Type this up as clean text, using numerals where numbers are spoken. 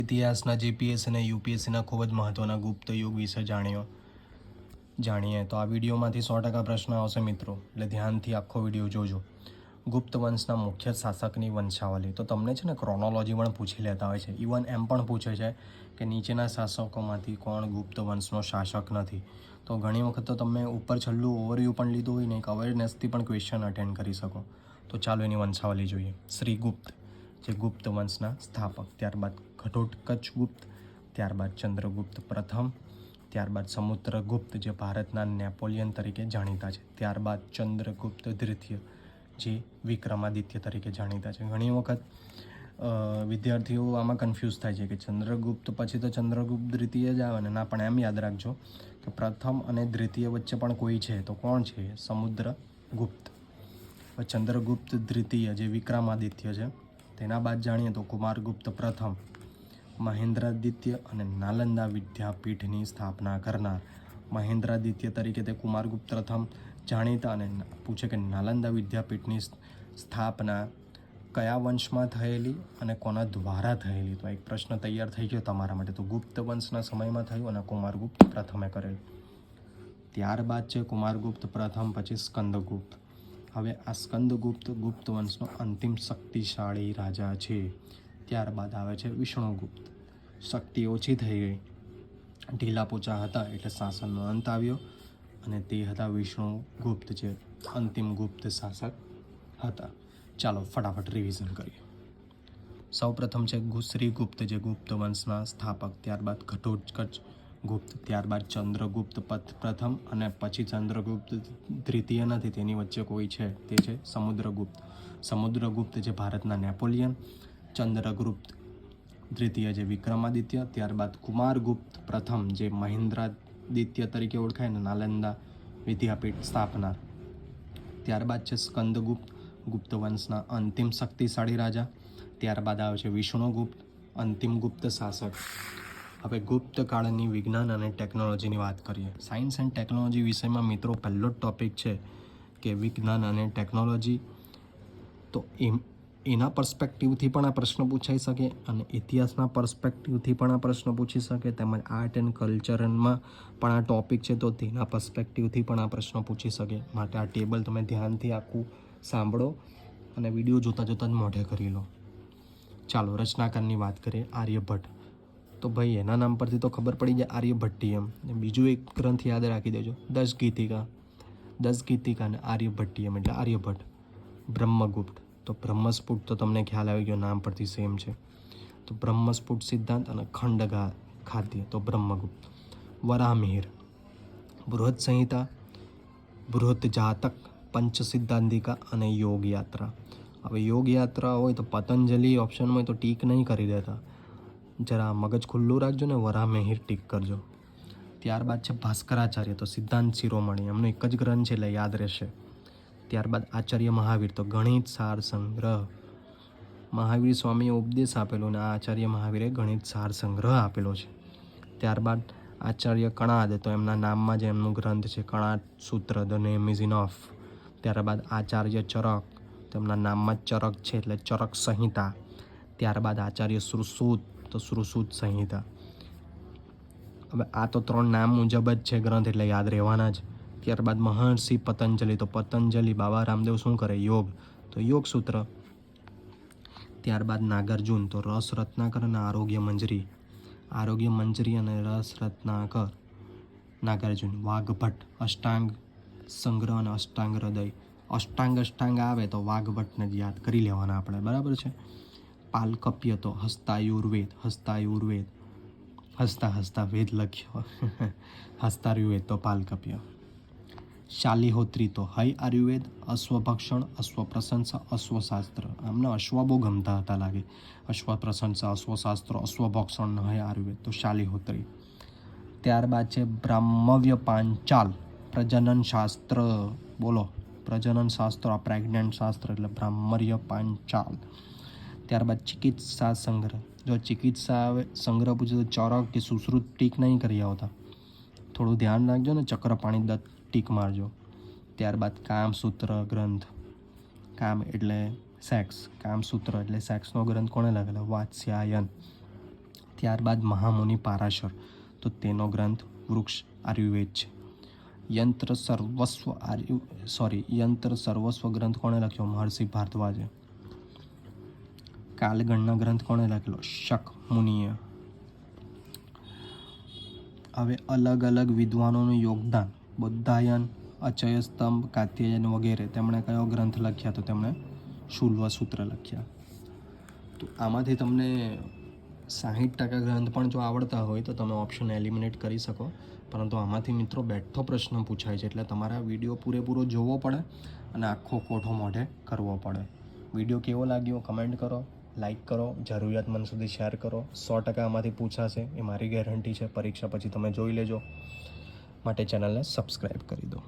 ઇતિહાસના જીપીએસ અને યુપીએસસીના ખૂબ જ મહત્ત્વના ગુપ્ત યુગ વિશે જાણીએ તો આ વિડીયોમાંથી 100% પ્રશ્ન આવશે મિત્રો, એટલે ધ્યાનથી આખો વિડીયો જોજો. ગુપ્ત વંશના મુખ્ય શાસકની વંશાવલી. તો તમને છે ને ક્રોનોલોજી પણ પૂછી લેતા હોય છે. ઇવન એમ પણ પૂછે છે કે નીચેના શાસકોમાંથી કોણ ગુપ્ત વંશનો શાસક નથી. તો ઘણી વખત તો તમે ઉપર છેલ્લું ઓવરવ્યૂ પણ લીધું હોય ને, એક અવેરનેસથી પણ ક્વેશ્ચન અટેન્ડ કરી શકો. તો ચાલો એની વંશાવલી જોઈએ. શ્રીગુપ્ત, જે ગુપ્ત વંશના સ્થાપક. ત્યારબાદ ઘટોત્કચ, ત્યારબાદ ચંદ્રગુપ્ત પ્રથમ, ત્યારબાદ સમુદ્રગુપ્ત, જે ભારતના નેપોલિયન તરીકે જાણીતા છે. ત્યારબાદ ચંદ્રગુપ્ત દ્વિતીય, જે વિક્રમાદિત્ય તરીકે જાણીતા છે. ઘણી વખત વિદ્યાર્થીઓ આમાં કન્ફ્યુઝ થાય છે કે ચંદ્રગુપ્ત પછી તો ચંદ્રગુપ્ત દ્વિતીય જ આવે ને. ના, પણ એમ યાદ રાખજો કે પ્રથમ અને દ્વિતીય વચ્ચે પણ કોઈ છે. તો કોણ છે? સમુદ્રગુપ્ત. ચંદ્રગુપ્ત દ્વિતીય, જે વિક્રમાદિત્ય છે. તેના બાદ જાણીએ તો કુમારગુપ્ત પ્રથમ, મહેન્દ્રાદિત્ય અને નાલંદા વિદ્યાપીઠની સ્થાપના કરનાર. મહેન્દ્રાદિત્ય તરીકે તે કુમારગુપ્ત પ્રથમ જાણીતા, અને પૂછે કે નાલંદા વિદ્યાપીઠની સ્થાપના કયા વંશમાં થયેલી અને કોના દ્વારા થયેલી. તો એક પ્રશ્ન તૈયાર થઈ ગયો તમારા માટે. તો ગુપ્ત વંશના સમયમાં થયું અને કુમારગુપ્ત પ્રથમે કરેલ. ત્યારબાદ છે કુમારગુપ્ત પ્રથમ, પછી સ્કંદગુપ્ત. હવે આ સ્કંદગુપ્ત ગુપ્ત વંશનો અંતિમ શક્તિશાળી રાજા છે. ત્યારબાદ આવે છે વિષ્ણુગુપ્ત. શક્તિ ઓછી થઈ ગઈ, ઢીલા પોચા હતા, એટલે શાસનનો અંત આવ્યો, અને તે હતા વિષ્ણુગુપ્ત, જે અંતિમ ગુપ્ત શાસક હતા. ચાલો ફટાફટ રિવિઝન કરીએ. સૌપ્રથમ છે શ્રીગુપ્ત, જે ગુપ્ત વંશના સ્થાપક. ત્યારબાદ ઘટોત્કચ ગુપ્ત, ત્યારબાદ ચંદ્રગુપ્ત પ્રથમ, અને પછી ચંદ્રગુપ્ત દ્વિતીય નથી, તેની વચ્ચે કોઈ છે, તે છે સમુદ્રગુપ્ત. સમુદ્રગુપ્ત, જે ભારતના નેપોલિયન. ચંદ્રગુપ્ત દ્વિતીય, જે વિક્રમાદિત્ય. ત્યારબાદ કુમારગુપ્ત પ્રથમ, જે મહેન્દ્રાદિત્ય તરીકે ઓળખાય ને, નાલંદા વિદ્યાપીઠ સ્થાપનાર. ત્યારબાદ છે સ્કંદગુપ્ત, ગુપ્ત વંશના અંતિમ શક્તિશાળી રાજા. ત્યારબાદ આવે છે વિષ્ણુગુપ્ત, અંતિમ ગુપ્ત શાસક. હવે ગુપ્ત કાળની વિજ્ઞાન અને ટેકનોલોજીની વાત કરીએ. સાયન્સ એન્ડ ટેકનોલોજી વિષયમાં મિત્રો પહેલો જ ટૉપિક છે કે વિજ્ઞાન અને ટેકનોલોજી. તો એના પર્સપેક્ટિવથી પણ આ પ્રશ્ન પૂછાઈ શકે, અને ઇતિહાસના પર્સપેક્ટિવથી પણ આ પ્રશ્ન પૂછી શકે, તેમજ આર્ટ એન્ડ કલ્ચરમાં પણ આ ટૉપિક છે, તો તેના પર્સપેક્ટિવથી પણ આ પ્રશ્ન પૂછી શકે. માટે આ ટેબલ તમે ધ્યાનથી આખું સાંભળો અને વિડીયો જોતાં જોતાં જ મોઢે કરી લો. ચાલો રચનાકારની વાત કરીએ. આર્યભટ્ટ. તો ભાઈ એના નામ પરથી તો ખબર પડી જાય, આર્યભટ્ટી એમ. બીજું એક ગ્રંથ યાદ રાખી દેજો, 10 ગીતિકા. 10 ગીતિકા અને આર્યભટ્ટીયમ એટલે આર્યભટ્ટ. બ્રહ્મગુપ્ત. તો બ્રહ્મસ્ફુટ તો તમને ખ્યાલ આવી ગયો, નામ પરથી સેમ છે. તો બ્રહ્મસ્ફુટ સિદ્ધાંત અને ખંડગા ખાદ્ય, તો બ્રહ્મગુપ્ત. વરાહમિહિર. બૃહદ સંહિતા, બૃહદ જાતક, પંચ સિદ્ધાંતિકા અને યોગ યાત્રા. હવે યોગ યાત્રા હોય તો પતંજલિ ઓપ્શનમાં હોય તો ટીક નહીં કરી દેતા, જરા મગજ ખુલ્લું રાખજો ને, વરાહમિહિર ટીક કરજો. ત્યારબાદ છે ભાસ્કરાચાર્ય, તો સિદ્ધાંત શિરોમણી, એમનો એક જ ગ્રંથ છે એટલે યાદ રહેશે. ત્યારબાદ આચાર્ય મહાવીર, તો ગણિત સાર સંગ્રહ. મહાવીર સ્વામીએ ઉપદેશ આપેલો અને આચાર્ય મહાવીરે ગણિત સાર સંગ્રહ આપેલો છે. ત્યારબાદ આચાર્ય કણાદ, તો એમના નામમાં જ એમનું ગ્રંથ છે કણાદ સૂત્ર, ધ નેમ ઇઝ ઇનફ. ત્યારબાદ આચાર્ય ચરક, તો એમના નામમાં જ ચરક છે એટલે ચરક સંહિતા. ત્યારબાદ આચાર્ય સુશ્રુત, તો સુશ્રુત સંહિતા. હવે આ તો 3 નામ મુજબ જ છે ગ્રંથ એટલે યાદ રહેવાના જ. ત્યારબાદ મહર્ષિ પતંજલિ, તો પતંજલિ બાબા રામદેવ શું કરે? યોગ, તો યોગ સૂત્ર. ત્યારબાદ નાગાર્જુન, તો રસ રત્નાકર અને આરોગ્ય મંજરી. આરોગ્ય મંજરી અને રસ રત્નાકર, નાગાર્જુન. વાઘભટ્ટ, અષ્ટાંગ સંગ્રહ અને અષ્ટાંગ હૃદય. અષ્ટાંગ આવે તો વાઘભટ્ટને જ યાદ કરી લેવાના આપણે, બરાબર છે. પાલકપ્ય, તો હસ્તાયુર્વેદ. હસતા વેદ લખ્યો હસ્તાયુર્વેદ, તો પાલકપ્ય. શાલિહોત્રી, તો હય આયુર્વેદ, અશ્વભક્ષણ, અશ્વપ્રશંસા, અશ્વશાસ્ત્ર. આમને અશ્વ બહુ ગમતા હતા લાગે. અશ્વપ્રશંસા, અશ્વશાસ્ત્ર, અશ્વભક્ષણ, હય આયુર્વેદ, તો શાલિહોત્રી. ત્યારબાદ છે બ્રાહ્મવ્ય પાંચાલ, પ્રજનન શાસ્ત્ર. બોલો, પ્રજનન શાસ્ત્ર, પ્રેગ્નન્ટ શાસ્ત્ર એટલે બ્રાહ્મર્ય પાંચાલ. ત્યારબાદ ચિકિત્સા સંગ્રહ. જો ચિકિત્સા સંગ્રહ પૂછે તો ચરક કે સુશ્રુત ટીક નહીં કરી આવતા, થોડું ધ્યાન રાખજો ને, ચક્રપાણી દત્ત ટીક મારજો. ત્યારબાદ કામસૂત્ર ગ્રંથ. કામ એટલે સેક્સ, કામસૂત્ર એટલે સેક્સનો ગ્રંથ કોણે લખેલો? વાત્સ્યાયન. ત્યારબાદ મહામુનિ પારાશર, તો તેનો ગ્રંથ વૃક્ષ આયુર્વેદ છે. યંત્ર સર્વસ્વ ગ્રંથ કોણે લખ્યો? મહર્ષિ ભારદ્વાજે. કાલગણના ગ્રંથ કોણે લખેલો? શક મુનિએ. હવે અલગ અલગ વિદ્વાનોનું યોગદાન, બૌદ્ધાયન, અચય સ્તંભ, કાત્યાયન વગેરે, તેમણે કયો ગ્રંથ લખ્યા? તો તેમણે શુલ્વસૂત્ર લખ્યા. તો આમાંથી તમને 60% ગ્રંથ પણ જો આવડતા હોય તો તમે ઓપ્શન એલિમિનેટ કરી શકો, પરંતુ આમાંથી મિત્રો બેઠો પ્રશ્ન પૂછાય છે, એટલે તમારે આ વિડીયો પૂરેપૂરો જોવો પડે અને આખો કોઠો મોઢે કરવો પડે. વિડીયો કેવો લાગ્યો કમેન્ટ કરો, લાઈક કરો, જરૂરિયાતમંદ સુધી શેર કરો. 100% આમાંથી પૂછાશે એ મારી ગેરંટી છે. પરીક્ષા પછી તમે જોઈ લેજો. માટે ચેનલને સબસ્ક્રાઈબ કરી દો.